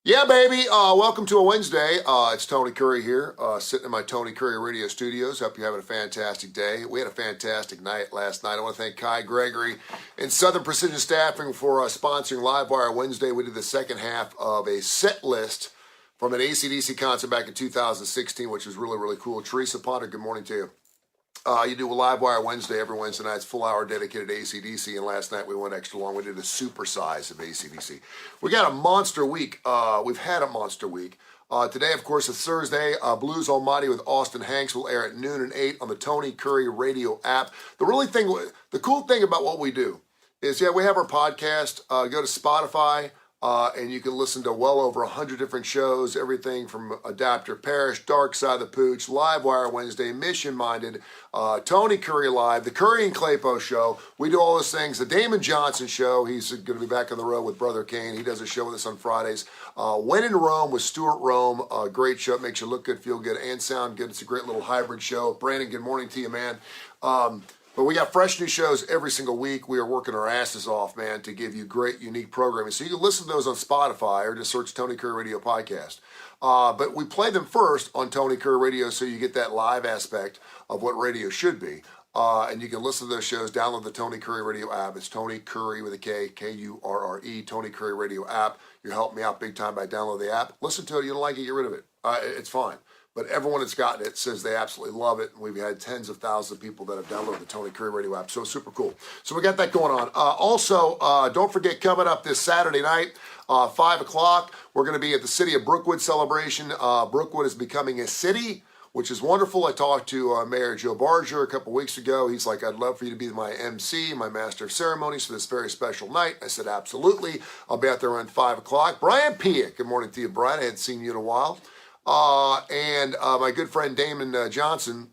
Yeah, baby. Welcome to a Wednesday. It's Tony Kurre here, sitting in my Tony Kurre Radio studios. Hope you're having a fantastic day. We had a fantastic night last night. I want to thank Kai Gregory and Southern Precision Staffing for sponsoring Livewire Wednesday. We did the second half of a set list from an AC/DC concert back in 2016, which was really, really cool. Teresa Potter, good morning to you. You do a Livewire Wednesday every Wednesday night. It's full hour dedicated to AC/DC, and last night we went extra long. We did a super size of AC/DC. We got a monster week. We've had a monster week. Today, of course, is Thursday. Blues Almighty with Austin Hanks will air at noon and 8 on the Tony Kurre Radio app. The cool thing about what we do is, we have our podcast. Go to Spotify. And you can listen to well over 100 different shows, everything from Adapter Parish, Dark Side of the Pooch, Livewire Wednesday, Mission Minded, Tony Kurre Live, the Curry and Claypo Show. We do all those things. The Damon Johnson Show, he's going to be back on the road with Brother Kane. He does a show with us on Fridays. When in Rome with Stuart Rome, great show. Makes you look good, feel good, and sound good. It's a great little hybrid show. Brandon, good morning to you, man. But we got fresh new shows every single week. We are working our asses off, man, to give you great, unique programming. So you can listen to those on Spotify or just search Tony Kurre Radio Podcast. But we play them first on Tony Kurre Radio so you get that live aspect of what radio should be. And you can listen to those shows. Download the Tony Kurre Radio app. It's Tony Kurre with a K, K-U-R-R-E, Tony Kurre Radio app. You're helping me out big time by downloading the app. Listen to it. You don't like it, get rid of it. It's fine. But everyone that's gotten it says they absolutely love it. And we've had tens of thousands of people that have downloaded the Tony Kurre Radio app. So it's super cool. So we got that going on. Also, don't forget, coming up this Saturday night, 5 o'clock, we're going to be at the City of Brookwood celebration. Brookwood is becoming a city, which is wonderful. I talked to Mayor Joe Barger a couple weeks ago. He's like, I'd love for you to be my MC, my Master of Ceremonies for this very special night. I said, absolutely. I'll be out there around 5 o'clock. Brian Pia, good morning to you, Brian. I hadn't seen you in a while. And my good friend Damon Johnson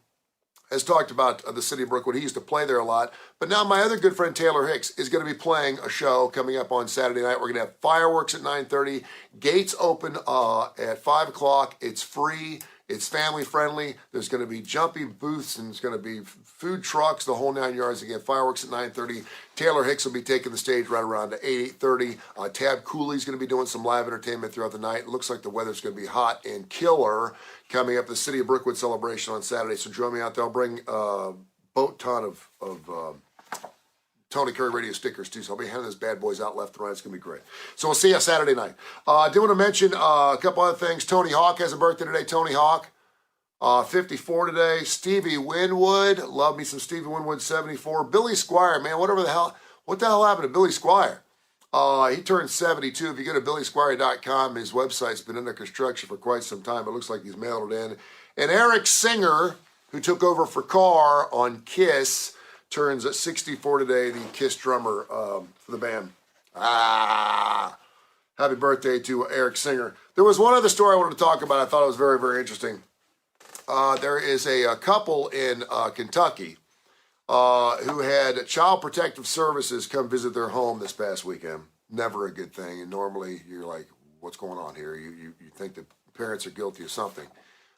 has talked about the City of Brookwood. He used to play there a lot. But now my other good friend Taylor Hicks is going to be playing a show coming up on Saturday night. We're going to have fireworks at 9:30. Gates open at 5 o'clock. It's free. It's family friendly. There's going to be jumping booths and there's going to be food trucks, the whole 9 yards. Again, fireworks at 9:30. Taylor Hicks will be taking the stage right around 8:30. Tab Cooley's going to be doing some live entertainment throughout the night. It looks like the weather's going to be hot and killer coming up the City of Brookwood celebration on Saturday. So join me out there. I'll bring a boat ton of Tony Kurre Radio stickers too. So I'll be handing those bad boys out left and right. It's going to be great. So we'll see you Saturday night. I do want to mention a couple other things. Tony Hawk has a birthday today. Tony Hawk, 54 today. Stevie Winwood. Love me some Stevie Winwood, 74. Billy Squire, man, what the hell happened to Billy Squire? He turned 72. If you go to billysquire.com, his website's been under construction for quite some time. It looks like he's mailed it in. And Eric Singer, who took over for Carr on Kiss, turns 64 today, the Kiss drummer for the band. Happy birthday to Eric Singer. There was one other story I wanted to talk about. I thought it was very, very interesting. There is a couple in Kentucky who had Child Protective Services come visit their home this past weekend. Never a good thing. And normally you're like, what's going on here? You think the parents are guilty of something.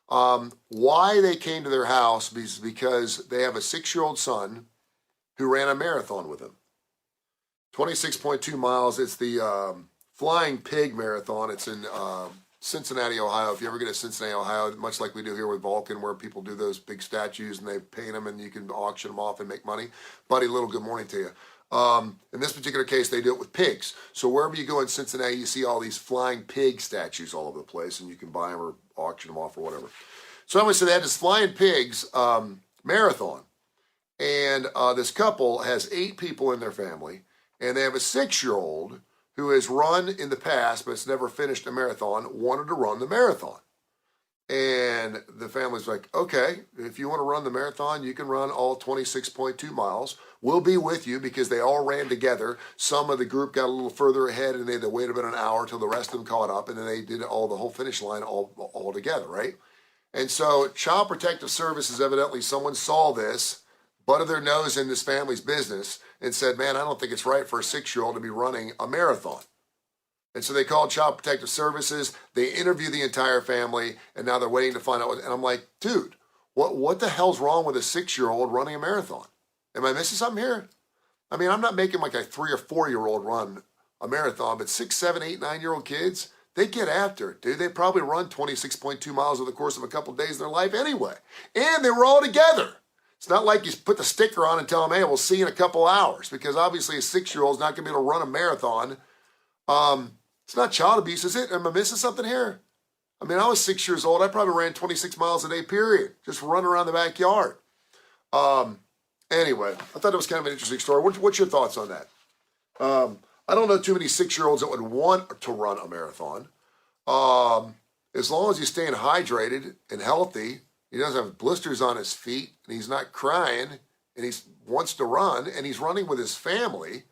Why they came to their house is because they have a 6-year-old son who ran a marathon with him. 26.2 miles. It's the Flying Pig Marathon. It's in Cincinnati, Ohio. If you ever get to Cincinnati, Ohio, much like we do here with Vulcan, where people do those big statues and they paint them and you can auction them off and make money. Buddy Little, good morning to you. In this particular case, they do it with pigs. So wherever you go in Cincinnati, you see all these flying pig statues all over the place, and you can buy them or auction them off or whatever. So anyway, so they had this Flying Pigs marathon. And this couple has 8 people in their family, and they have a 6-year-old who has run in the past, but has never finished a marathon, wanted to run the marathon. And the family's like, okay, if you want to run the marathon, you can run all 26.2 miles. We'll be with you, because they all ran together. Some of the group got a little further ahead, and they had to wait about an hour till the rest of them caught up, and then they did the whole finish line all together, right? And so Child Protective Services, evidently someone saw this, butted their nose in this family's business, and said, man, I don't think it's right for a 6-year-old to be running a marathon. And so they called Child Protective Services. They interviewed the entire family, and now they're waiting to find out. And I'm like, dude, what the hell's wrong with a 6-year-old running a marathon? Am I missing something here? I mean, I'm not making like a 3 or 4-year-old run a marathon, but 6, 7, 8, 9-year-old kids, they get after it, dude. They probably run 26.2 miles over the course of a couple days in their life anyway. And they were all together. It's not like you put the sticker on and tell them, hey, we'll see you in a couple hours, because obviously a 6-year-old is not going to be able to run a marathon. It's not child abuse, is it? Am I missing something here? I mean, I was 6 years old. I probably ran 26 miles a day, period. Just running around the backyard. Anyway, I thought it was kind of an interesting story. What's your thoughts on that? I don't know too many 6-year-olds that would want to run a marathon. As long as he's staying hydrated and healthy, he doesn't have blisters on his feet, and he's not crying, and he wants to run, and he's running with his family.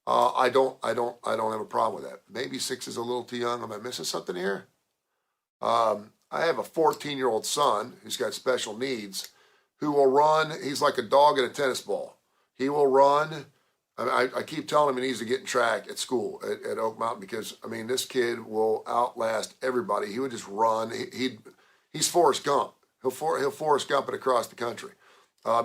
I don't have a problem with that. Maybe 6 is a little too young. Am I missing something here? I have a 14-year-old son who's got special needs who will run. He's like a dog at a tennis ball. He will run. I keep telling him he needs to get in track at school at Oak Mountain, because, I mean, this kid will outlast everybody. He would just run. He's Forrest Gump. He'll Forrest Gump it across the country.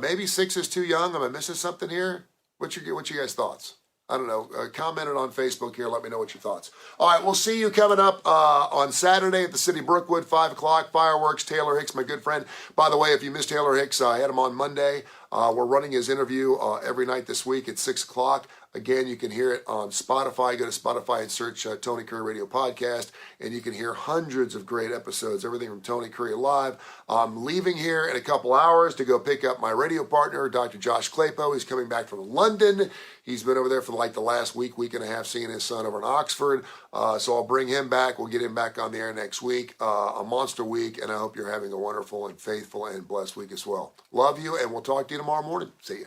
Maybe 6 is too young. Am I missing something here? What's your guys' thoughts? I don't know. Comment it on Facebook here. Let me know what your thoughts. All right, we'll see you coming up on Saturday at the City Brookwood, 5 o'clock, fireworks. Taylor Hicks, my good friend. By the way, if you missed Taylor Hicks, I had him on Monday. We're running his interview every night this week at 6 o'clock. Again, you can hear it on Spotify. Go to Spotify and search Tony Kurre Radio Podcast, and you can hear hundreds of great episodes, everything from Tony Kurre Live. I'm leaving here in a couple hours to go pick up my radio partner, Dr. Josh Claypo. He's coming back from London. He's been over there for like the last week and a half, seeing his son over in Oxford. So I'll bring him back. We'll get him back on the air next week, a monster week, and I hope you're having a wonderful and faithful and blessed week as well. Love you, and we'll talk to you tomorrow morning. See you.